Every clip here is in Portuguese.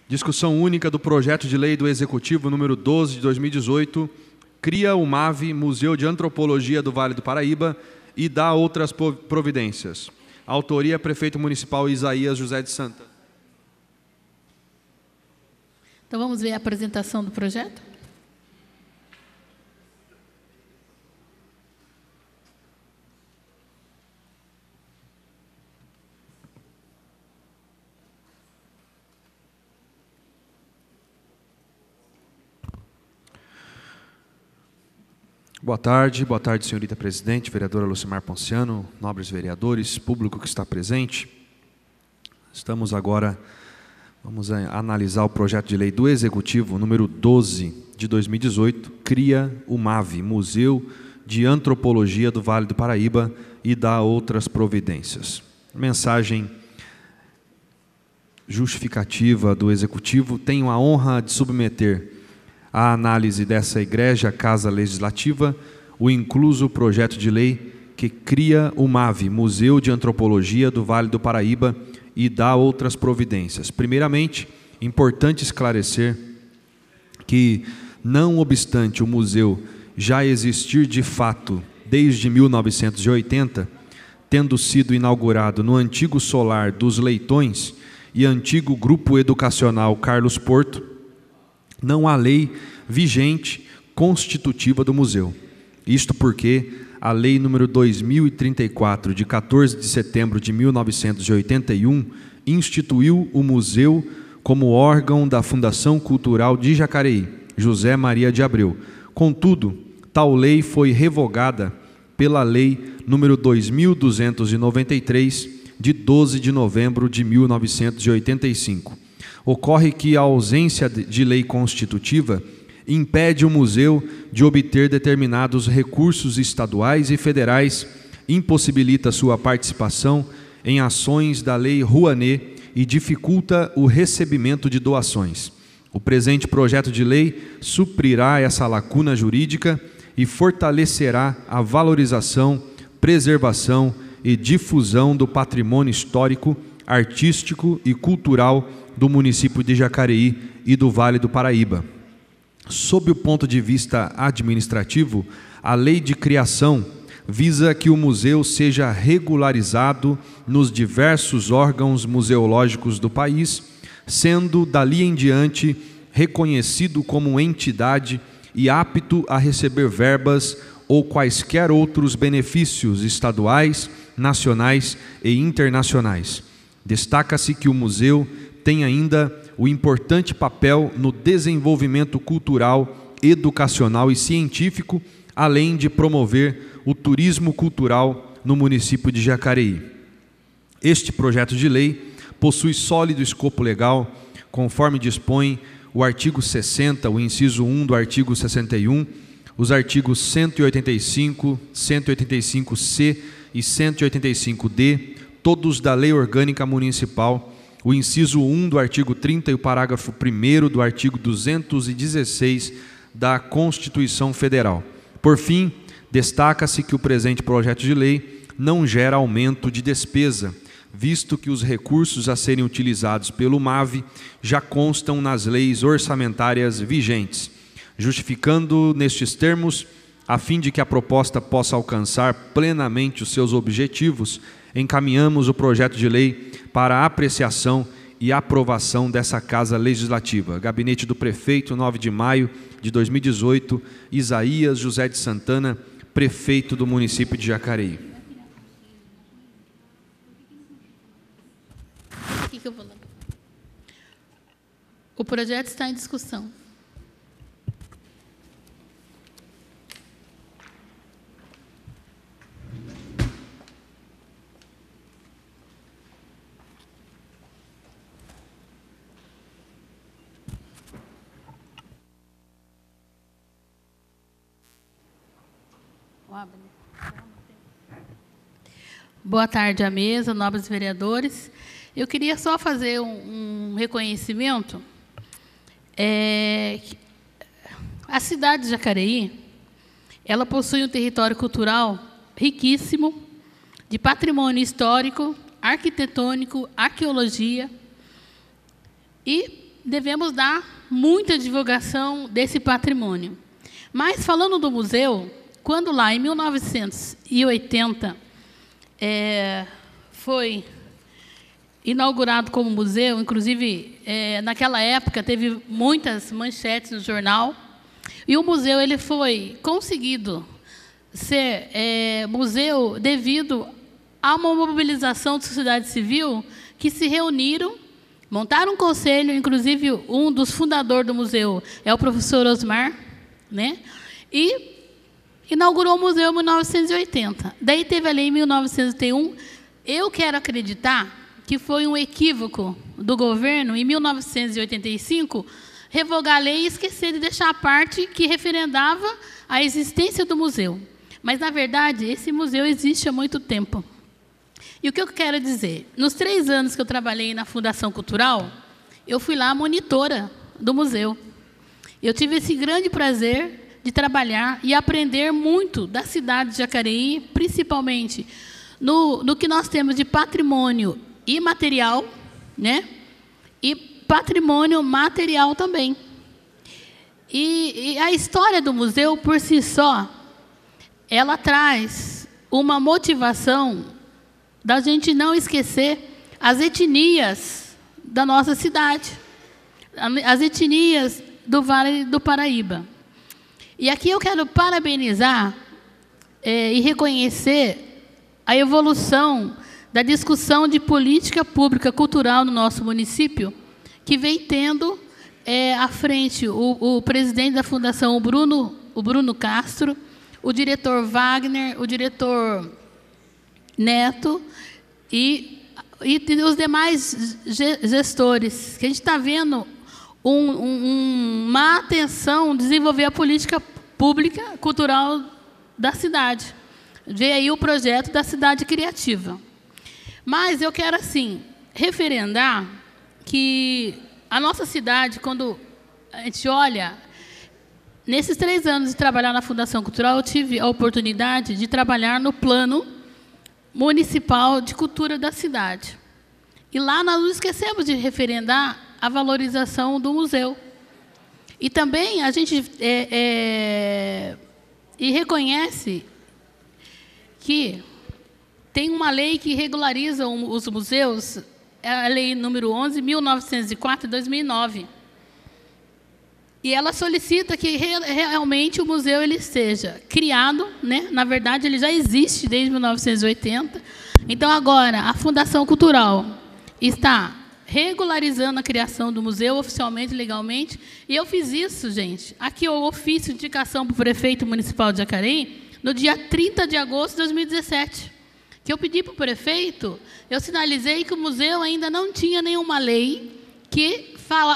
Discussão única do projeto de lei do Executivo número 12 de 2018, cria o MAV, Museu de Antropologia do Vale do Paraíba, e dá outras providências. Autoria, Prefeito Municipal Isaías José de Santa. Então, vamos ver a apresentação do projeto? Boa tarde, senhorita presidente, vereadora Lucimar Ponciano, nobres vereadores, público que está presente. Vamos analisar o projeto de lei do Executivo, número 12 de 2018, cria o MAV, Museu de Antropologia do Vale do Paraíba, e dá outras providências. Mensagem justificativa do Executivo: tenho a honra de submeter à análise dessa Igreja Casa Legislativa o incluso projeto de lei que cria o MAV, Museu de Antropologia do Vale do Paraíba, e dá outras providências. Primeiramente, importante esclarecer que, não obstante o museu já existir de fato desde 1980, tendo sido inaugurado no antigo solar dos Leitões e antigo Grupo Educacional Carlos Porto, não há lei vigente constitutiva do museu. Isto porque a Lei nº 2034, de 14 de setembro de 1981, instituiu o museu como órgão da Fundação Cultural de Jacareí, José Maria de Abreu. Contudo, tal lei foi revogada pela Lei nº 2293, de 12 de novembro de 1985. Ocorre que a ausência de lei constitutiva impede o museu de obter determinados recursos estaduais e federais, impossibilita sua participação em ações da Lei Rouanet e dificulta o recebimento de doações. O presente projeto de lei suprirá essa lacuna jurídica e fortalecerá a valorização, preservação e difusão do patrimônio histórico, artístico e cultural do município de Jacareí e do Vale do Paraíba. Sob o ponto de vista administrativo, a lei de criação visa que o museu seja regularizado nos diversos órgãos museológicos do país, sendo dali em diante reconhecido como entidade e apto a receber verbas ou quaisquer outros benefícios estaduais, nacionais e internacionais. Destaca-se que o museu tem ainda o importante papel no desenvolvimento cultural, educacional e científico, além de promover o turismo cultural no município de Jacareí. Este projeto de lei possui sólido escopo legal, conforme dispõe o artigo 60, o inciso 1 do artigo 61, os artigos 185, 185-C e 185-D, todos da Lei Orgânica Municipal, o inciso 1 do artigo 30 e o parágrafo 1º do artigo 216 da Constituição Federal. Por fim, destaca-se que o presente projeto de lei não gera aumento de despesa, visto que os recursos a serem utilizados pelo MAV já constam nas leis orçamentárias vigentes. Justificando nestes termos, a fim de que a proposta possa alcançar plenamente os seus objetivos, encaminhamos o projeto de lei para a apreciação e aprovação dessa Casa Legislativa. Gabinete do Prefeito, 9 de maio de 2018, Isaías José de Santana, Prefeito do município de Jacareí. O projeto está em discussão. Boa tarde à mesa, nobres vereadores. Eu queria só fazer um reconhecimento. A cidade de Jacareí, ela possui um território cultural riquíssimo, de patrimônio histórico, arquitetônico, arqueologia, e devemos dar muita divulgação desse patrimônio. Mas, falando do museu, quando lá, em 1980, foi inaugurado como museu, inclusive, naquela época, teve muitas manchetes no jornal, e o museu ele foi conseguido ser museu devido a uma mobilização da sociedade civil que se reuniram, montaram um conselho, inclusive um dos fundadores do museu é o professor Osmar, né? E inaugurou o museu em 1980. Daí teve a lei em 1981. Eu quero acreditar que foi um equívoco do governo, em 1985, revogar a lei e esquecer de deixar a parte que referendava a existência do museu. Mas, na verdade, esse museu existe há muito tempo. E o que eu quero dizer? Nos 3 anos que eu trabalhei na Fundação Cultural, eu fui lá monitora do museu. Eu tive esse grande prazer de trabalhar e aprender muito da cidade de Jacareí, principalmente no que nós temos de patrimônio imaterial, né? E patrimônio material também. E a história do museu, por si só, ela traz uma motivação da gente não esquecer as etnias da nossa cidade, as etnias do Vale do Paraíba. E aqui eu quero parabenizar e reconhecer a evolução da discussão de política pública cultural no nosso município, que vem tendo à frente o presidente da Fundação, o Bruno Castro, o diretor Wagner, o diretor Neto e os demais gestores, que a gente está vendo uma atenção desenvolver a política pública cultural da cidade. Vê aí o projeto da cidade criativa. Mas eu quero, assim, referendar que a nossa cidade, quando a gente olha, nesses 3 anos de trabalhar na Fundação Cultural, eu tive a oportunidade de trabalhar no plano municipal de cultura da cidade. E lá nós não esquecemos de referendar a valorização do museu. E também a gente reconhece que tem uma lei que regulariza os museus, é a lei número 11.1904, de 2009. E ela solicita que realmente o museu ele seja criado, né? Na verdade, ele já existe desde 1980. Então, agora, a Fundação Cultural está regularizando a criação do museu oficialmente, legalmente. E eu fiz isso, gente. Aqui o ofício de indicação para o prefeito municipal de Jacareí, no dia 30 de agosto de 2017. Que eu pedi para o prefeito, eu sinalizei que o museu ainda não tinha nenhuma lei que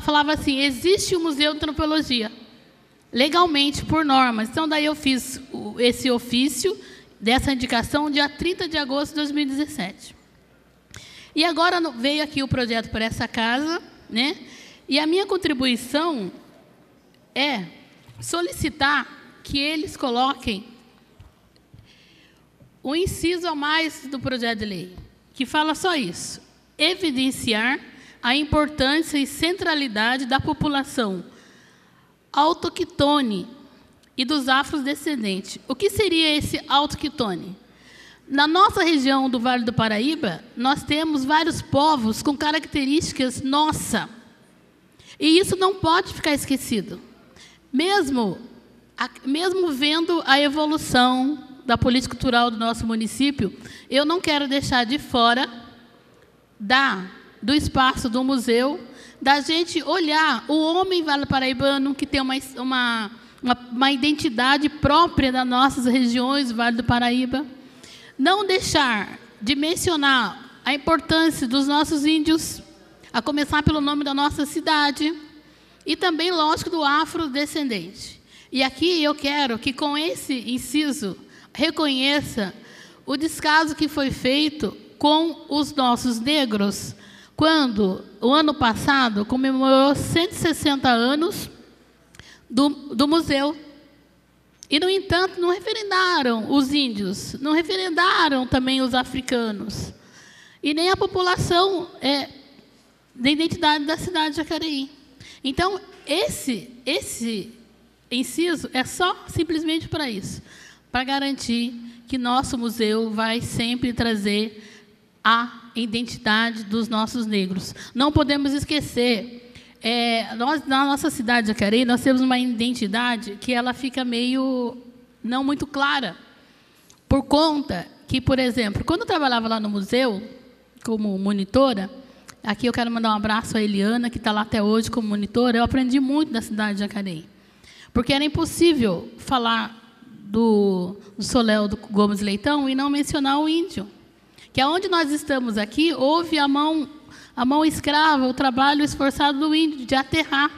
falava assim, existe o Museu de Antropologia, legalmente, por normas. Então, daí eu fiz esse ofício dessa indicação dia 30 de agosto de 2017. E agora veio aqui o projeto para essa casa, né? E a minha contribuição é solicitar que eles coloquem o inciso a mais do projeto de lei, que fala só isso, evidenciar a importância e centralidade da população autoqutone e dos afrodescendentes. O que seria esse autoqutone? Na nossa região do Vale do Paraíba, nós temos vários povos com características nossas. E isso não pode ficar esquecido. Mesmo vendo a evolução da política cultural do nosso município, eu não quero deixar de fora do espaço do museu, da gente olhar o homem vale-paraibano, que tem uma identidade própria das nossas regiões, Vale do Paraíba. Não deixar de mencionar a importância dos nossos índios, a começar pelo nome da nossa cidade, e também, lógico, do afrodescendente. E aqui eu quero que, com esse inciso, reconheça o descaso que foi feito com os nossos negros, quando, o ano passado, comemorou 160 anos do museu. E, no entanto, não referendaram os índios, não referendaram também os africanos, e nem a população da identidade da cidade de Jacareí. Então, esse inciso é só simplesmente para isso, para garantir que nosso museu vai sempre trazer a identidade dos nossos negros. Não podemos esquecer, nós, na nossa cidade de Jacareí, nós temos uma identidade que ela fica meio não muito clara, por conta que, por exemplo, quando eu trabalhava lá no museu, como monitora, aqui eu quero mandar um abraço à Eliana, que está lá até hoje como monitora, eu aprendi muito da cidade de Jacareí, porque era impossível falar do Soléu do Gomes Leitão e não mencionar o índio, que é onde nós estamos aqui, houve a mão escrava, o trabalho esforçado do índio de aterrar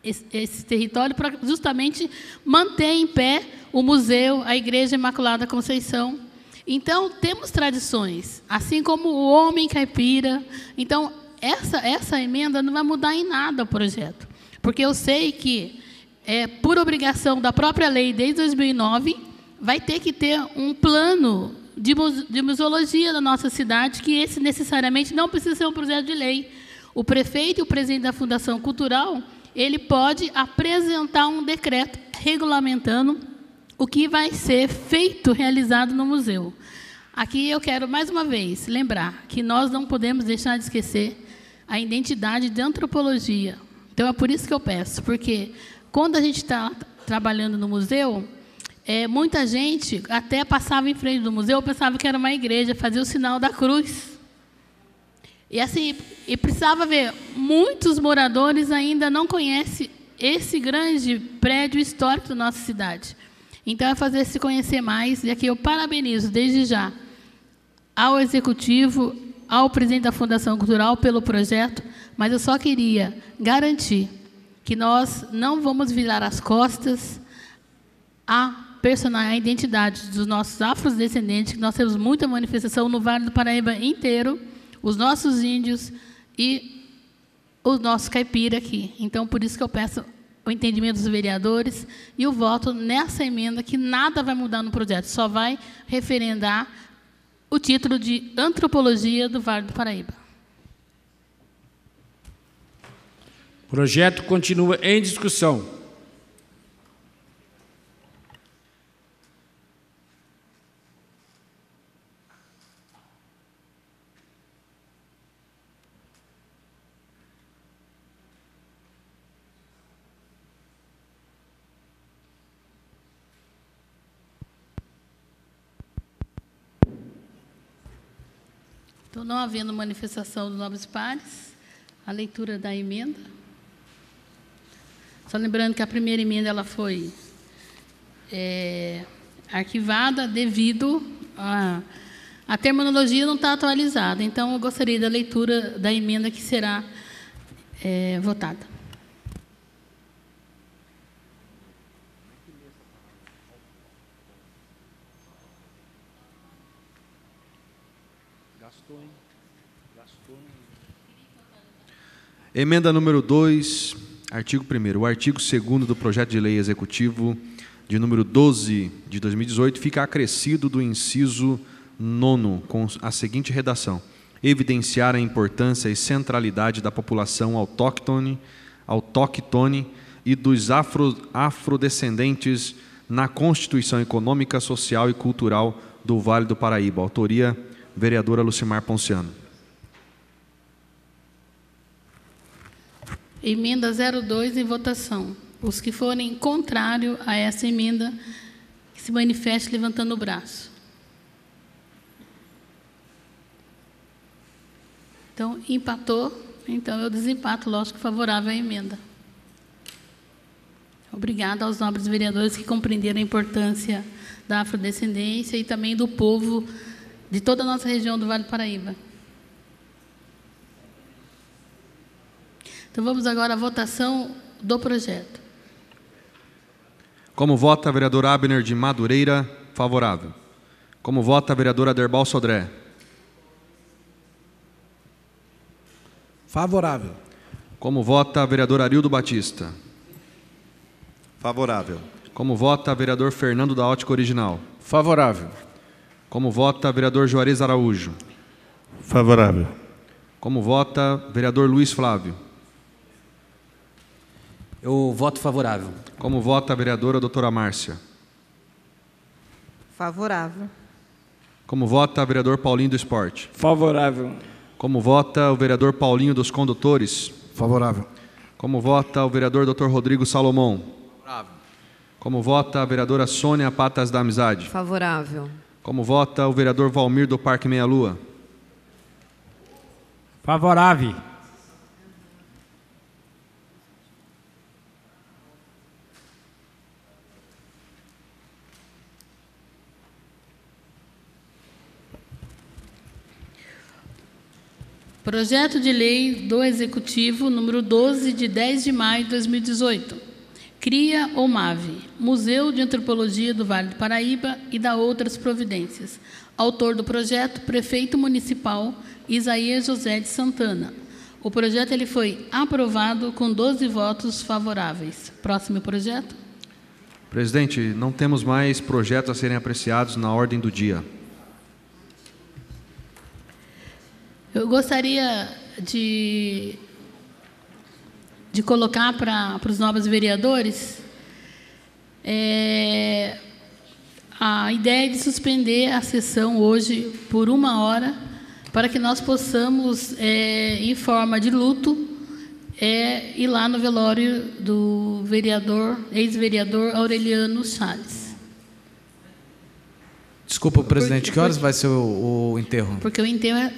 esse território para justamente manter em pé o museu, a Igreja Imaculada Conceição. Então, temos tradições, assim como o homem caipira. Então, essa emenda não vai mudar em nada o projeto, porque eu sei que, por obrigação da própria lei, desde 2009, vai ter que ter um plano de museologia da nossa cidade, que esse necessariamente não precisa ser um projeto de lei. O prefeito e o presidente da Fundação Cultural, ele pode apresentar um decreto regulamentando o que vai ser feito, realizado no museu. Aqui eu quero, mais uma vez, lembrar que nós não podemos deixar de esquecer a identidade de antropologia. Então, é por isso que eu peço, porque quando a gente está trabalhando no museu, muita gente até passava em frente do museu, pensava que era uma igreja, fazia o sinal da cruz. E assim, precisava ver, muitos moradores ainda não conhecem esse grande prédio histórico da nossa cidade. Então, é fazer se conhecer mais, e aqui eu parabenizo, desde já, ao Executivo, ao presidente da Fundação Cultural pelo projeto, mas eu só queria garantir que nós não vamos virar as costas à identidade dos nossos afrodescendentes, que nós temos muita manifestação no Vale do Paraíba inteiro, os nossos índios e os nossos caipira aqui. Então, por isso que eu peço o entendimento dos vereadores e o voto nessa emenda, que nada vai mudar no projeto, só vai referendar o título de Antropologia do Vale do Paraíba. O projeto continua em discussão. Então, não havendo manifestação dos nobres pares, a leitura da emenda. Só lembrando que a primeira emenda ela foi arquivada devido a terminologia não está atualizada. Então, eu gostaria da leitura da emenda que será votada. Emenda número 2, artigo 1º. O artigo 2º do projeto de lei executivo de número 12 de 2018 fica acrescido do inciso 9º, com a seguinte redação: evidenciar a importância e centralidade da população autóctone e dos afrodescendentes na constituição econômica, social e cultural do Vale do Paraíba. Autoria, vereadora Lucimar Ponciano. Emenda 02 em votação. Os que forem contrários a essa emenda, que se manifeste levantando o braço. Então, empatou. Então, eu desempato, lógico, favorável à emenda. Obrigada aos nobres vereadores que compreenderam a importância da afrodescendência e também do povo de toda a nossa região do Vale do Paraíba. Então, vamos agora à votação do projeto. Como vota a vereadora Abner de Madureira? Favorável. Como vota a vereadora Derbal Sodré? Favorável. Como vota a vereadora Arildo Batista? Favorável. Como vota a vereador Fernando da Ótica Original? Favorável. Como vota vereador Juarez Araújo? Favorável. Como vota vereador Luiz Flávio? Eu voto favorável. Como vota a vereadora doutora Márcia? Favorável. Como vota o vereador Paulinho do Esporte? Favorável. Como vota o vereador Paulinho dos Condutores? Favorável. Como vota o vereador Dr. Rodrigo Salomão? Favorável. Como vota a vereadora Sônia Patas da Amizade? Favorável. Como vota o vereador Valmir do Parque Meia Lua? Favorável. Projeto de Lei do Executivo número 12, de 10 de maio de 2018. Cria ou MAVE, Museu de Antropologia do Vale do Paraíba e da outras providências. Autor do projeto, Prefeito Municipal Isaías José de Santana. O projeto ele foi aprovado com 12 votos favoráveis. Próximo projeto. Presidente, não temos mais projetos a serem apreciados na ordem do dia. Eu gostaria de colocar para os novos vereadores a ideia de suspender a sessão hoje por 1 hora, para que nós possamos, em forma de luto, ir lá no velório do ex-vereador Aureliano Salles. Desculpa, presidente, que horas vai ser o enterro? Porque o enterro é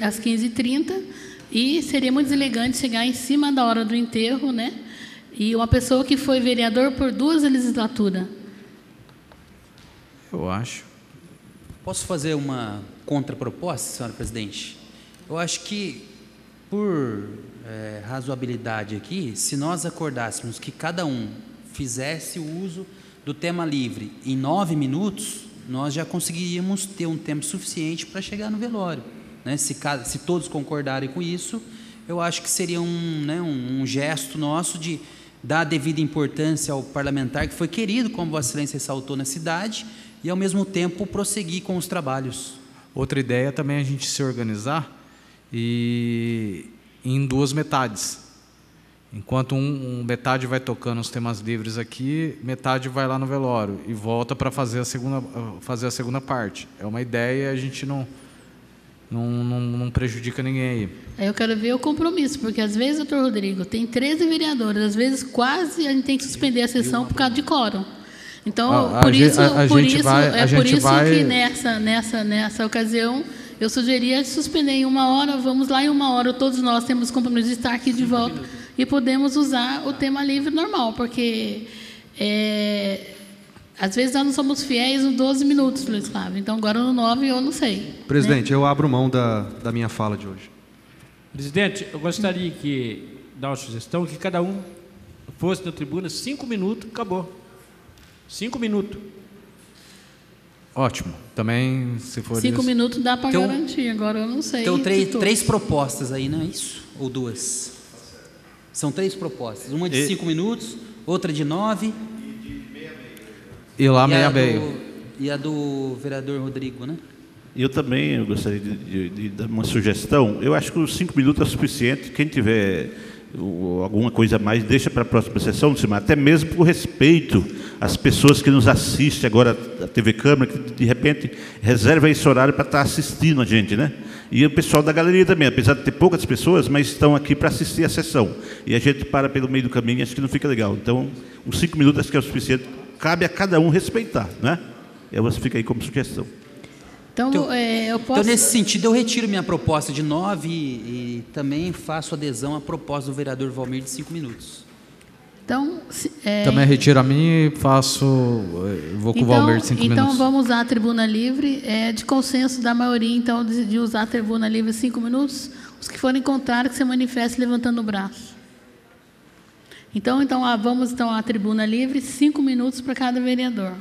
às 15h30 e seria muito deselegante chegar em cima da hora do enterro, né? E uma pessoa que foi vereador por 2 legislaturas. Eu acho. Posso fazer uma contraproposta, senhora presidente? Eu acho que, por razoabilidade aqui, se nós acordássemos que cada um fizesse o uso do tema livre em 9 minutos, nós já conseguiríamos ter um tempo suficiente para chegar no velório, né? Se todos concordarem com isso, eu acho que seria um gesto nosso de dar a devida importância ao parlamentar que foi querido, como Vossa Excelência ressaltou, na cidade, e ao mesmo tempo prosseguir com os trabalhos. Outra ideia também é a gente se organizar e em 2 metades. Enquanto metade vai tocando os temas livres aqui, metade vai lá no velório e volta para fazer a segunda parte. É uma ideia, a gente não prejudica ninguém aí. Aí eu quero ver o compromisso, porque às vezes, doutor Rodrigo, tem 13 vereadores, às vezes quase a gente tem que suspender a sessão por causa de quórum. Então, por isso que nessa ocasião eu sugeria suspender em 1 hora, vamos lá em 1 hora, todos nós temos compromisso de estar aqui de volta e podemos usar o tema livre normal, porque às vezes nós não somos fiéis nos 12 minutos, Luiz Flávio, então agora no 9 eu não sei. Presidente, eu abro mão da minha fala de hoje. Presidente, eu gostaria de dar uma sugestão que cada um fosse na tribuna 5 minutos, acabou. 5 minutos. Ótimo. Também, se for 5 isso... minutos dá para garantir, agora eu não sei. Então, 3 propostas aí, não é isso? Ou 2? São 3 propostas. Uma de 5 minutos, outra de 9. E lá meia-meia. E a do vereador Rodrigo, né? Eu também gostaria de dar uma sugestão. Eu acho que os 5 minutos é suficiente. Quem tiver alguma coisa a mais, deixa para a próxima sessão, até mesmo por respeito às pessoas que nos assistem agora, a TV Câmara, que de repente reserva esse horário para estar assistindo a gente, né? E o pessoal da galeria também, apesar de ter poucas pessoas, mas estão aqui para assistir a sessão. E a gente para pelo meio do caminho, acho que não fica legal. Então, os 5 minutos acho que é o suficiente. Cabe a cada um respeitar, né? E você fica aí como sugestão. Então, eu posso... Então, nesse sentido, eu retiro minha proposta de 9 e também faço adesão à proposta do vereador Valmir de 5 minutos. Então, também retiro a minha e vou com o Valmir de 5 minutos. Então, vamos usar a tribuna livre, de consenso da maioria, então, de usar a tribuna livre 5 minutos. Os que forem contrários, que se manifestem levantando o braço. Então vamos à tribuna livre, 5 minutos para cada vereador.